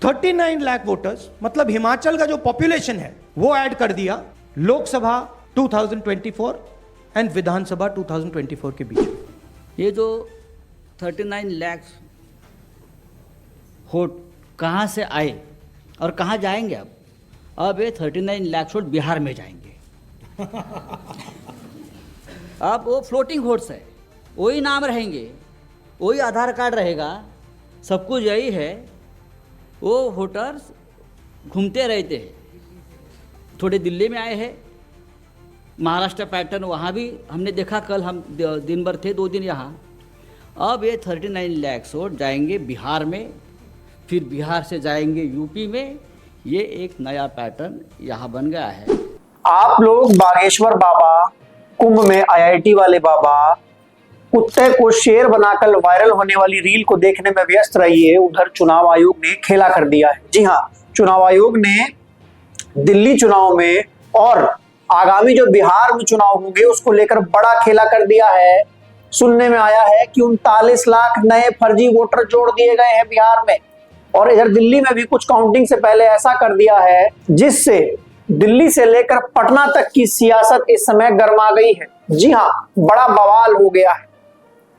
39 lakh voters, मतलब हिमाचल का जो पॉपुलेशन है वो ऐड कर दिया लोकसभा 2024 एंड विधानसभा 2024 के बीच। ये जो 39 लाख वोट कहाँ से आए और कहाँ जाएंगे? अब ये 39 लाख वोट बिहार में जाएंगे। अब वो फ्लोटिंग वोट्स है, वही नाम रहेंगे, वही आधार कार्ड रहेगा, सब कुछ यही है। वो वोटर्स घूमते रहते हैं, थोड़े दिल्ली में आए हैं, महाराष्ट्र पैटर्न वहाँ भी हमने देखा, कल हम दिन भर थे, 2 दिन यहाँ। अब ये 39 लाख वोट जाएंगे बिहार में, फिर बिहार से जाएंगे यूपी में। ये एक नया पैटर्न यहाँ बन गया है। आप लोग बागेश्वर बाबा, कुंभ में आईआईटी वाले बाबा, कुत्ते को शेर बनाकर वायरल होने वाली रील को देखने में व्यस्त रहिए। उधर चुनाव आयोग ने खेला कर दिया है। जी हाँ, चुनाव आयोग ने दिल्ली चुनाव में और आगामी जो बिहार में चुनाव होंगे उसको लेकर बड़ा खेला कर दिया है। सुनने में आया है कि 39 लाख नए फर्जी वोटर जोड़ दिए गए हैं बिहार में, और इधर दिल्ली में भी कुछ काउंटिंग से पहले ऐसा कर दिया है जिससे दिल्ली से लेकर पटना तक की सियासत इस समय गर्मा गई है। जी हाँ, बड़ा बवाल हो गया है।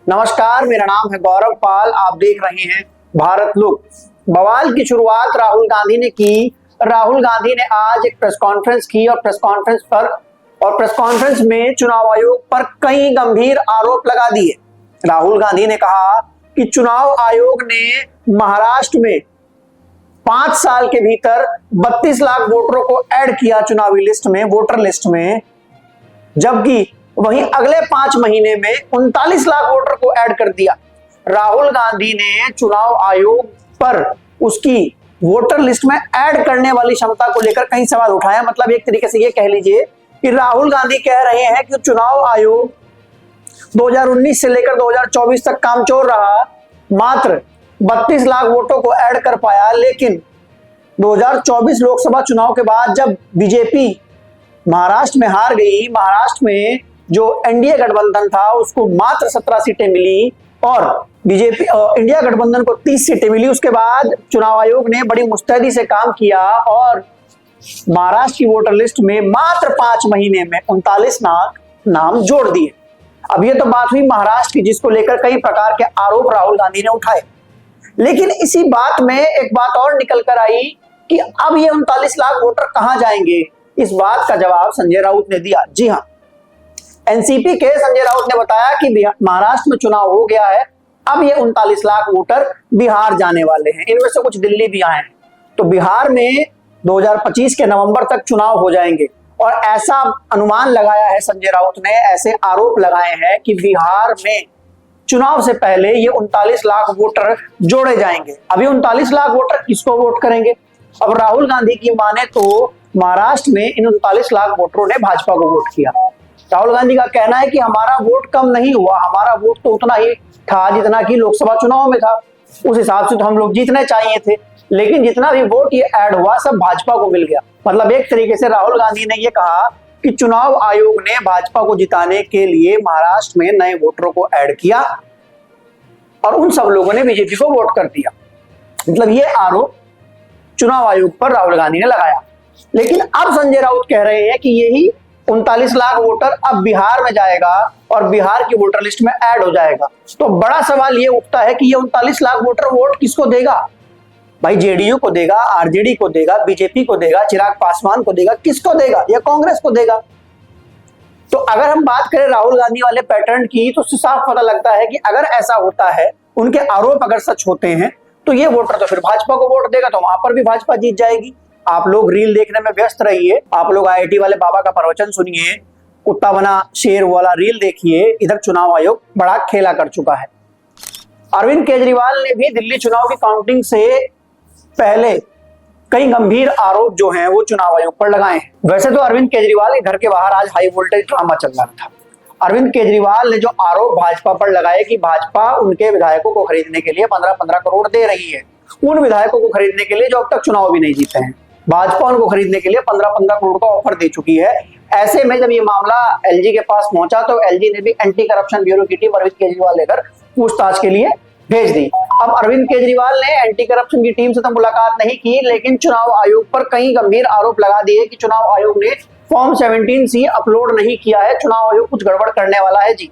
नमस्कार, मेरा नाम है गौरव पाल, आप देख रहे हैं भारत लुक। बवाल की शुरुआत राहुल गांधी ने की। राहुल गांधी ने आज एक प्रेस कॉन्फ्रेंस की और प्रेस कॉन्फ्रेंस में चुनाव आयोग पर कई गंभीर आरोप लगा दिए। राहुल गांधी ने कहा कि चुनाव आयोग ने महाराष्ट्र में 5 साल के भीतर 32 लाख वोटरों को ऐड किया चुनावी लिस्ट में, वोटर लिस्ट में, जबकि वहीं अगले 5 महीने में 39 लाख वोटर को ऐड कर दिया। राहुल गांधी ने चुनाव आयोग पर उसकी वोटर लिस्ट में ऐड करने वाली क्षमता को लेकर कई सवाल उठाया। मतलब एक तरीके से ये कह लीजिए कि राहुल गांधी कह रहे हैं कि चुनाव आयोग 2019 से लेकर 2024 तक कामचोर रहा, मात्र 32 लाख वोटों को ऐड कर पाया। लेकिन 2024 लोकसभा चुनाव के बाद जब बीजेपी महाराष्ट्र में हार गई, महाराष्ट्र में जो एनडीए गठबंधन था उसको मात्र 17 सीटें मिली और बीजेपी इंडिया गठबंधन को 30 सीटें मिली। उसके बाद चुनाव आयोग ने बड़ी मुस्तैदी से काम किया और महाराष्ट्र की वोटर लिस्ट में मात्र 5 महीने में 39 लाख नाम जोड़ दिए। अब ये तो बात हुई महाराष्ट्र की, जिसको लेकर कई प्रकार के आरोप राहुल गांधी ने उठाए। लेकिन इसी बात में एक बात और निकल कर आई कि अब ये 39 लाख वोटर कहां जाएंगे। इस बात का जवाब संजय राउत ने दिया। जी हां, एनसीपी के संजय राउत ने बताया कि महाराष्ट्र में चुनाव हो गया है, अब ये 39 लाख वोटर बिहार जाने वाले हैं। इनमें से कुछ दिल्ली भी आए हैं, तो बिहार में 2025 के नवंबर तक चुनाव हो जाएंगे। और ऐसा अनुमान लगाया है संजय राउत ने, ऐसे आरोप लगाए हैं कि बिहार में चुनाव से पहले ये 39 लाख वोटर जोड़े जाएंगे। अभी 39 लाख वोटर किसको वोट करेंगे? अब राहुल गांधी की माने तो महाराष्ट्र में इन 39 लाख वोटरों ने भाजपा को वोट किया। राहुल गांधी का कहना है कि हमारा वोट कम नहीं हुआ, हमारा वोट तो उतना ही था जितना कि लोकसभा चुनाव में था। उस हिसाब से तो हम लोग जीतने चाहिए थे, लेकिन जितना भी वोट ये ऐड हुआ सब भाजपा को मिल गया। मतलब एक तरीके से राहुल गांधी ने ये कहा कि चुनाव आयोग ने भाजपा को जिताने के लिए महाराष्ट्र में नए वोटरों को ऐड किया और उन सब लोगों ने बीजेपी को वोट कर दिया। मतलब ये आरोप चुनाव आयोग पर राहुल गांधी ने लगाया। लेकिन अब संजय राउत कह रहे हैं कि यही 39 लाख वोटर अब बिहार में जाएगा और बिहार की वोटर लिस्ट में ऐड हो जाएगा। तो बड़ा सवाल ये उठता है कि ये 39 लाख वोटर वोट किसको देगा? भाई जेडीयू को देगा, आरजेडी को देगा, बीजेपी को देगा, चिराग पासवान को देगा, किसको देगा? या कांग्रेस को देगा? तो अगर हम बात करें राहुल गांधी वाले पैटर्न की, तो उससे साफ पता लगता है कि अगर ऐसा होता है, उनके आरोप अगर सच होते हैं, तो ये वोटर तो फिर भाजपा को वोट देगा, तो वहां पर भी भाजपा जीत जाएगी। आप लोग रील देखने में व्यस्त रहिए, आप लोग आईआईटी वाले बाबा का प्रवचन सुनिए, कुत्ता बना शेर वाला रील देखिए। इधर चुनाव आयोग बड़ा खेला कर चुका है। अरविंद केजरीवाल ने भी दिल्ली चुनाव की काउंटिंग से पहले कई गंभीर आरोप जो हैं वो चुनाव आयोग पर लगाए हैं। वैसे तो अरविंद केजरीवाल के घर के बाहर आज हाई वोल्टेज ड्रामा चल रहा था। अरविंद केजरीवाल ने जो आरोप भाजपा पर लगाए कि भाजपा उनके विधायकों को खरीदने के लिए 15-15 करोड़ दे रही है, उन विधायकों को खरीदने के लिए जो अब तक चुनाव भी नहीं जीते हैं, भाजपा उनको खरीदने के लिए 15-15 करोड़ का ऑफर दे चुकी है। ऐसे में जब ये मामला एलजी के पास पहुंचा तो एलजी ने भी एंटी करप्शन ब्यूरो की टीम अरविंद केजरीवाल लेकर पूछताछ के लिए भेज दी। अब अरविंद केजरीवाल ने एंटी करप्शन की टीम से तो मुलाकात नहीं की, लेकिन चुनाव आयोग पर कई गंभीर आरोप लगा दिए कि चुनाव आयोग ने फॉर्म 17C अपलोड नहीं किया है, चुनाव आयोग कुछ गड़बड़ करने वाला है। जी,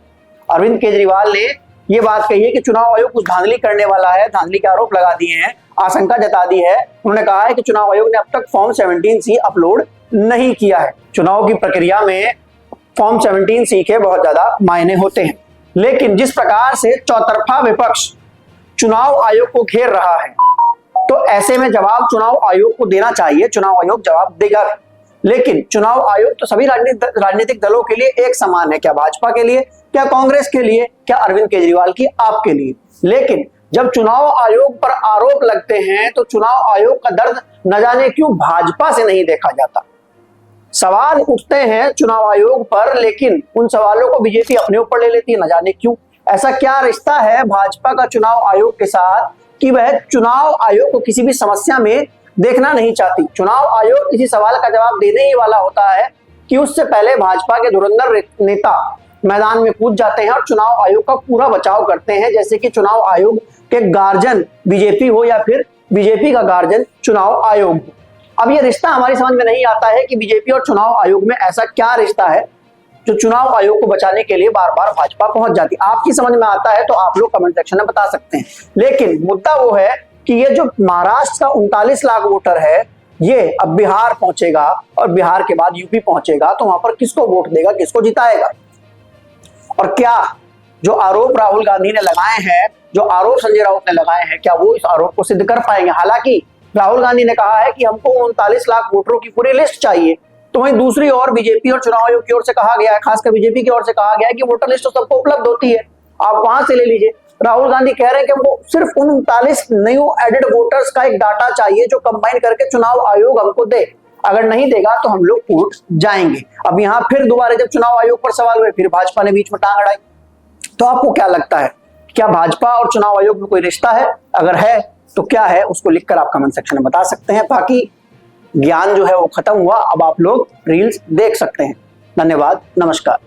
अरविंद केजरीवाल ने यह बात कही है कि चुनाव आयोग कुछ धांधली करने वाला है, धांधली के आरोप लगा दिए हैं, आशंका जता दी है। उन्होंने कहा है कि चुनाव आयोग ने अब तक फॉर्म 17C अपलोड नहीं किया है। चुनाव की प्रक्रिया में फॉर्म 17C के बहुत ज्यादा मायने होते हैं, लेकिन जिस प्रकार से चौतरफा विपक्ष चुनाव आयोग को घेर रहा है, तो ऐसे में जवाब चुनाव आयोग को देना चाहिए, चुनाव आयोग जवाब देगा। लेकिन चुनाव आयोग तो सभी राजनीतिक दलों के लिए एक समान है, क्या भाजपा के लिए, क्या कांग्रेस के लिए, क्या अरविंद केजरीवाल की आपके लिए। लेकिन जब चुनाव आयोग पर आरोप लगते हैं तो चुनाव आयोग का दर्द न जाने क्यों भाजपा से नहीं देखा जाता। सवाल उठते हैं चुनाव आयोग पर, लेकिन उन सवालों को बीजेपी अपने ऊपर ले लेती है, न जाने क्यों। ऐसा क्या रिश्ता है भाजपा का चुनाव आयोग के साथ कि वह चुनाव आयोग को किसी भी समस्या में देखना नहीं चाहती। चुनाव आयोग किसी सवाल का जवाब देने ही वाला होता है कि उससे पहले भाजपा के धुरंधर नेता मैदान में कूद जाते हैं और चुनाव आयोग का पूरा बचाव करते हैं, जैसे कि चुनाव आयोग के गार्जियन बीजेपी हो या फिर बीजेपी का गार्जियन चुनाव आयोग हो। अब यह रिश्ता हमारी समझ में नहीं आता है कि बीजेपी और चुनाव आयोग में ऐसा क्या रिश्ता है जो चुनाव आयोग को बचाने के लिए बार बार भाजपा पहुंच जाती है। आपकी समझ में आता है तो आप लोग कमेंट सेक्शन में बता सकते हैं। लेकिन मुद्दा वो है कि ये जो महाराष्ट्र का 39 लाख वोटर है, ये अब बिहार पहुंचेगा और बिहार के बाद यूपी पहुंचेगा, तो वहां पर किसको वोट देगा, किसको जिताएगा। और क्या जो आरोप राहुल गांधी ने लगाए हैं, जो आरोप संजय राउत ने लगाए हैं, क्या वो इस आरोप को सिद्ध कर पाएंगे। हालांकि राहुल गांधी ने कहा है कि हमको 39 लाख वोटरों की पूरी लिस्ट चाहिए, तो वहीं दूसरी ओर बीजेपी और चुनाव आयोग की ओर से कहा गया है, खासकर बीजेपी की ओर से कहा गया है कि वोटर लिस्ट तो सबको उपलब्ध होती है, आप वहां से ले लीजिए। राहुल गांधी कह रहे हैं कि हमको सिर्फ उन 39 न्यू एडेड वोटर्स का एक डाटा चाहिए जो कंबाइन करके चुनाव आयोग हमको दे, अगर नहीं देगा तो हम लोग कोर्ट जाएंगे। अब यहाँ फिर दोबारा जब चुनाव आयोग पर सवाल हुए, फिर भाजपा ने बीच में टांग अड़ाई। तो आपको क्या लगता है, क्या भाजपा और चुनाव आयोग में कोई रिश्ता है? अगर है तो क्या है, उसको लिखकर आप कमेंट सेक्शन में बता सकते हैं। बाकी ज्ञान जो है वो खत्म हुआ, अब आप लोग रील्स देख सकते हैं। धन्यवाद, नमस्कार।